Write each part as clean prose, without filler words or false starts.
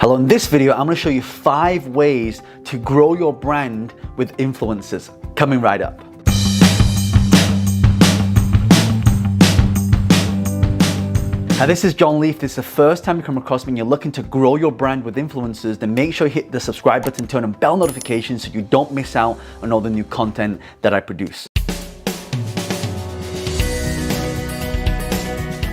Hello, in this video, I'm going to show you 5 ways to grow your brand with influencers. Coming right up. Now, this is John Leaf. This is the first time you come across me and you're looking to grow your brand with influencers, then make sure you hit the subscribe button, turn on bell notifications so you don't miss out on all the new content that I produce.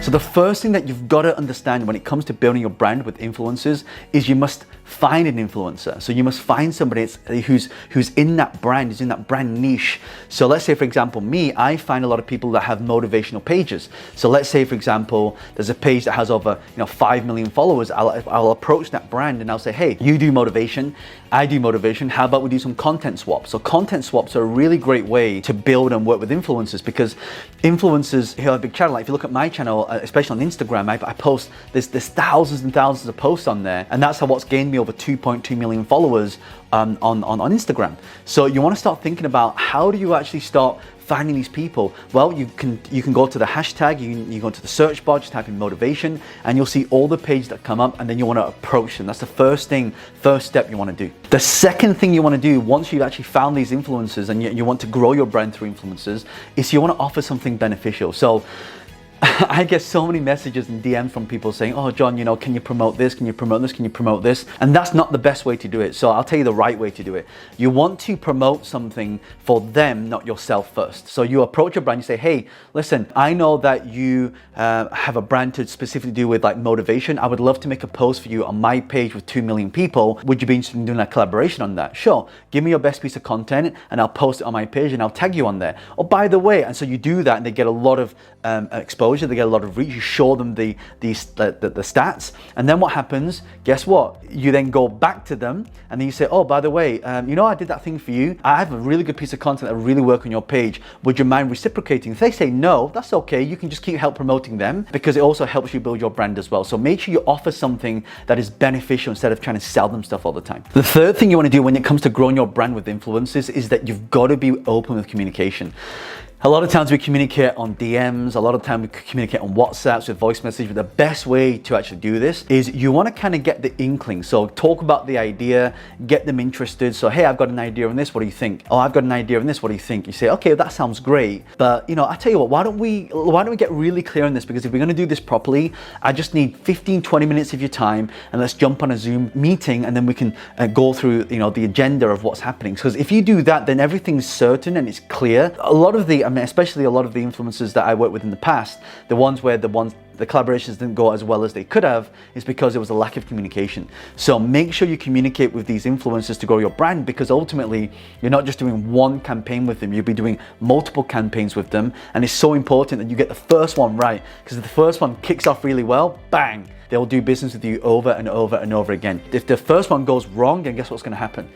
So the first thing that you've got to understand when it comes to building your brand with influencers is you must find an influencer. So you must find somebody who's in that brand, who's in that brand niche. So let's say, for example, me, I find a lot of people that have motivational pages. So let's say, for example, there's a page that has over 5 million followers. I'll approach that brand and I'll say, hey, you do motivation, I do motivation. How about we do some content swaps? So content swaps are a really great way to build and work with influencers, because influencers here have a big channel. Like if you look at my channel, especially on Instagram, I post, there's thousands and thousands of posts on there, and that's what's gained me over 2.2 million followers on Instagram. So you want to start thinking about, how do you actually start finding these people? Well, you can go to the hashtag, you go to the search bar, just type in motivation, and you'll see all the pages that come up, and then you want to approach them. That's the first step you want to do. The second thing you want to do once you've actually found these influencers and you want to grow your brand through influencers is you want to offer something beneficial. So I get so many messages and DMs from people saying, oh, John, can you promote this? Can you promote this? Can you promote this? And that's not the best way to do it. So I'll tell you the right way to do it. You want to promote something for them, not yourself first. So you approach a brand, you say, hey, listen, I know that you have a brand to specifically do with like motivation. I would love to make a post for you on my page with 2 million people. Would you be interested in doing a collaboration on that? Sure. Give me your best piece of content and I'll post it on my page and I'll tag you on there. Oh, by the way, and so you do that and they get a lot of exposure, they get a lot of reach, you show them the stats, and then what happens, guess what? You then go back to them and then you say, oh, by the way, I did that thing for you. I have a really good piece of content that will really work on your page. Would you mind reciprocating? If they say no, that's okay. You can just keep promoting them, because it also helps you build your brand as well. So make sure you offer something that is beneficial instead of trying to sell them stuff all the time. The third thing you want to do when it comes to growing your brand with influencers is that you've got to be open with communication. A lot of times we communicate on DMs, a lot of time we communicate on WhatsApps with voice message, but the best way to actually do this is you want to kind of get the inkling. So talk about the idea, get them interested. So, hey, I've got an idea on this, what do you think? Oh, I've got an idea on this, what do you think? You say, okay, that sounds great, but I tell you what, why don't we get really clear on this? Because if we're going to do this properly, I just need 15-20 minutes of your time, and let's jump on a Zoom meeting, and then we can go through the agenda of what's happening. Because if you do that, then everything's certain and it's clear. Especially a lot of the influencers that I worked with in the past, the collaborations didn't go as well as they could have, is because there was a lack of communication. So make sure you communicate with these influencers to grow your brand, because ultimately you're not just doing one campaign with them, you'll be doing multiple campaigns with them. And it's so important that you get the first one right, because if the first one kicks off really well, bang, they'll do business with you over and over and over again. If the first one goes wrong, then guess what's going to happen?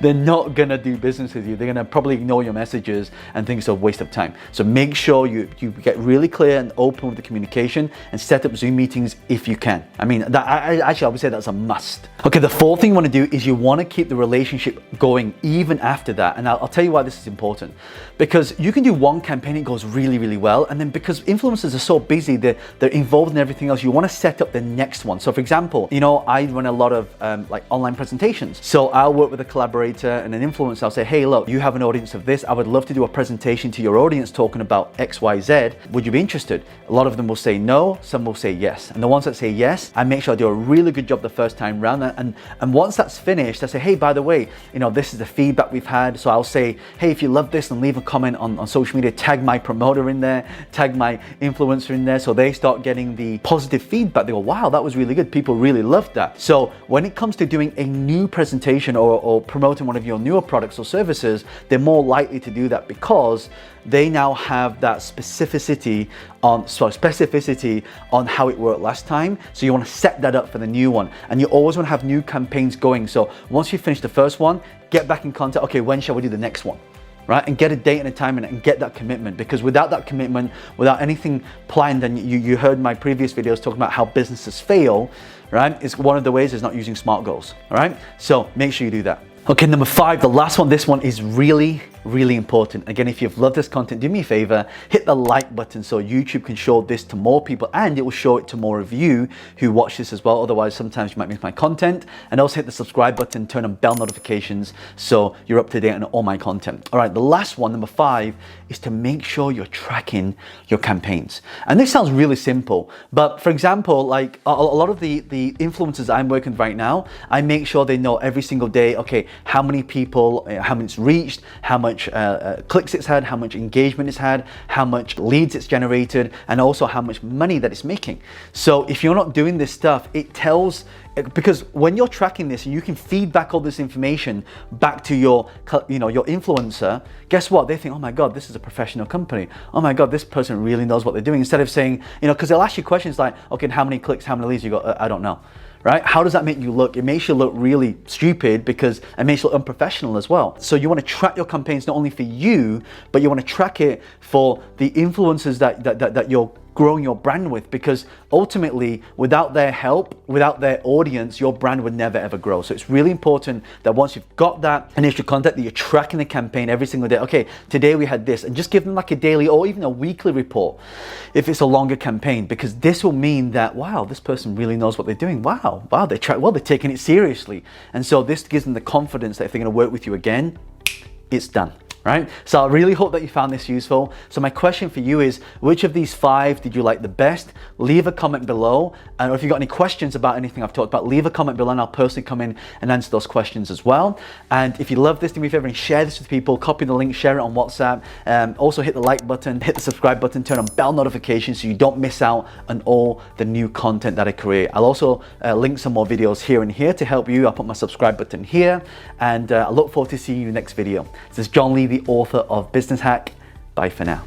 They're not gonna do business with you. They're gonna probably ignore your messages and think it's a waste of time. So make sure you get really clear and open with the communication, and set up Zoom meetings if you can. I would say that's a must. Okay, the fourth thing you want to do is you want to keep the relationship going even after that. And I'll tell you why this is important. Because you can do one campaign, it goes really, really well, and then because influencers are so busy, they're involved in everything else, you want to set up the next one. So for example, I run a lot of online presentations. So I'll work with a collaborator and an influencer. I'll say, hey, look, you have an audience of this. I would love to do a presentation to your audience talking about XYZ. Would you be interested? A lot of them will say no, some will say yes. And the ones that say yes, I make sure I do a really good job the first time round. And once that's finished, I say, hey, by the way, this is the feedback we've had. So I'll say, hey, if you love this, then leave a comment on social media, tag my promoter in there, tag my influencer in there. So they start getting the positive feedback. They go, wow, that was really good. People really loved that. So when it comes to doing a new presentation or promoting one of your newer products or services, they're more likely to do that, because they now have that specificity on how it worked last time. So you want to set that up for the new one, and you always want to have new campaigns going. So once you finish the first one, get back in contact. Okay, when shall we do the next one? Right? And get a date and a time and get that commitment, because without that commitment, without anything planned, and you heard my previous videos talking about how businesses fail, right? It's one of the ways is not using SMART goals, all right? So make sure you do that. Okay, number 5, the last one. This one is really really important. Again, if you've loved this content, do me a favor, hit the like button so YouTube can show this to more people, and it will show it to more of you who watch this as well. Otherwise, sometimes you might miss my content. And also hit the subscribe button, turn on bell notifications so you're up to date on all my content. All right, the last one, number 5, is to make sure you're tracking your campaigns. And this sounds really simple, but for example, like a lot of the influencers I'm working with right now, I make sure they know every single day, okay, how many people, how many it's reached, how much clicks it's had, how much engagement it's had, how much leads it's generated, and also how much money that it's making. So if you're not doing this stuff, it tells, because when you're tracking this, you can feed back all this information back to your, your influencer. Guess what? They think, oh my God, this is a professional company. Oh my God, this person really knows what they're doing. Instead of saying, because they'll ask you questions like, okay, how many clicks, how many leads you got? I don't know. Right? How does that make you look? It makes you look really stupid because it makes you look unprofessional as well. So you want to track your campaigns not only for you, but you want to track it for the influencers that you're growing your brand with, because ultimately without their help, without their audience, your brand would never ever grow. So it's really important that once you've got that initial contact, that you're tracking the campaign every single day. Okay, today we had this, and just give them like a daily or even a weekly report if it's a longer campaign, because this will mean that, wow, this person really knows what they're doing. Wow, they track well, they're taking it seriously. And so this gives them the confidence that if they're going to work with you again, it's done. Right? So I really hope that you found this useful. So my question for you is, which of these 5 did you like the best? Leave a comment below. And if you've got any questions about anything I've talked about, leave a comment below and I'll personally come in and answer those questions as well. And if you love this, do me a favor and share this with people, copy the link, share it on WhatsApp. Also hit the like button, hit the subscribe button, turn on bell notifications so you don't miss out on all the new content that I create. I'll also link some more videos here and here to help you. I'll put my subscribe button here, and I look forward to seeing you in the next video. This is John Lee, the author of Business Hack. Bye for now.